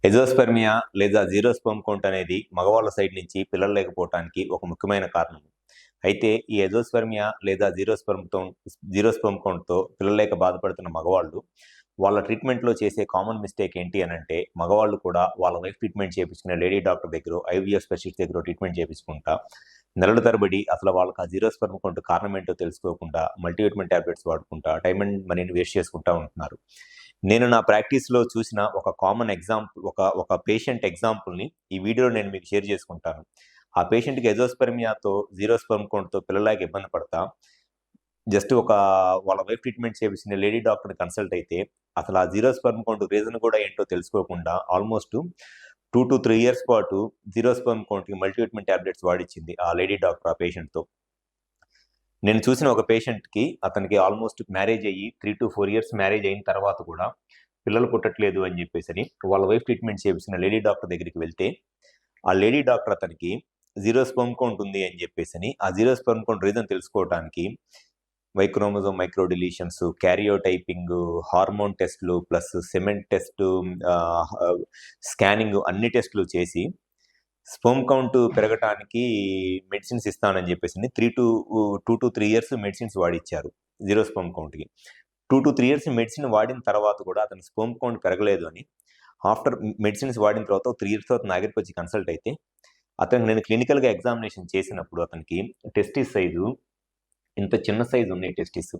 ఎజోస్పెర్మియా లేదా zero sperm count అనేది మగవాళ్ళ సైడ్ నుంచి పిల్లలు లేకపోవటానికి ఒక ముఖ్యమైన కారణం. అయితే ఈ ఎజోస్పెర్మియా లేదా జీరో స్పెర్మ్ కౌంట్‌తో పిల్లలు లేక బాధపడుతున్న మగవాళ్ళు వాళ్ళ ట్రీట్మెంట్‌లో చేసే కామన్ మిస్టేక్ ఏంటి అనంటే, మగవాళ్ళు కూడా వాళ్ళ వైఫ్ ట్రీట్మెంట్ చేపించుకునే లేడీ డాక్టర్ దగ్గరో, ఐవీఎఫ్ స్పెషలిస్ట్ దగ్గరో ట్రీట్మెంట్ చేపించుకుంటా, నెలల తరబడి అసలు వాళ్ళకి ఆ జీరో స్పెర్మ్ కౌంట్ కారణం ఏంటో తెలుసుకోకుండా మల్టీవిటమిన్ టాబ్లెట్స్ వాడుకుంటా, టైమ్ అండ్ మనీని వేస్ట్ చేసుకుంటా ఉంటున్నారు. నేను నా ప్రాక్టీస్‌లో చూసిన ఒక కామన్ ఎగ్జాంపుల్ ఒక పేషెంట్ ఎగ్జాంపుల్‌ని ఈ వీడియోలో నేను మీకు షేర్ చేసుకుంటాను. ఆ పేషెంట్‌కి ఎజోస్పెర్మియాతో, జీరో స్పెర్మ్ కౌంట్‌తో పిల్లలేక ఇబ్బంది పడతా, జస్ట్ వాళ్ళ వైఫ్ ట్రీట్మెంట్ చేపించిన లేడీ డాక్టర్‌ని కన్సల్ట్ అయితే, అసలు ఆ జీరో స్పెర్మ్ కౌంట్ రీజన్ కూడా ఏంటో తెలుసుకోకుండా ఆల్మోస్ట్ 2-3 ఇయర్స్ పాటు జీరో స్పెర్మ్ కౌంట్‌కి మల్టీవిటమిన్ టాబ్లెట్స్ వాడిచ్చింది ఆ లేడీ డాక్టర్ ఆ పేషెంట్‌తో. నేను చూసిన ఒక పేషెంట్‌కి అతనికి ఆల్మోస్ట్ మ్యారేజ్ అయ్యి 3-4 ఇయర్స్ మ్యారేజ్ అయిన తర్వాత కూడా పిల్లలు పుట్టట్లేదు అని చెప్పేసని వాళ్ళ వైఫ్ ట్రీట్మెంట్ చేపించిన లేడీ డాక్టర్ దగ్గరికి వెళ్తే, ఆ లేడీ డాక్టర్ అతనికి జీరో స్పెర్మ్ కౌంట్ ఉంది అని చెప్పేసని, ఆ జీరో స్పెర్మ్ కౌంట్ రీజన్ తెలుసుకోవటానికి why chromosome micro deletions, karyotyping, hormone టెస్ట్‌లు ప్లస్ సెమెంట్ టెస్ట్, స్కానింగ్ అన్ని టెస్ట్‌లు చేసి స్పెర్మ్ కౌంట్ పెరగటానికి మెడిసిన్స్ ఇస్తానని చెప్పేసని 2-3 ఇయర్స్ మెడిసిన్స్ వాడిచ్చారు జీరో స్పెర్మ్ కౌంట్‌కి. 2-3 ఇయర్స్ మెడిసిన్ వాడిన తర్వాత కూడా అతని స్పెర్మ్ కౌంట్ పెరగలేదు అని, ఆఫ్టర్ మెడిసిన్స్ వాడిన తర్వాత 3 ఇయర్స్ తర్వాత నా దగ్గరికొచ్చి కన్సల్ట్ అయితే, అతనికి నేను క్లినికల్‌గా ఎగ్జామినేషన్ చేసినప్పుడు అతనికి టెస్టిస్ సైజు ఇంత చిన్న సైజు ఉన్నాయి టెస్టిస్.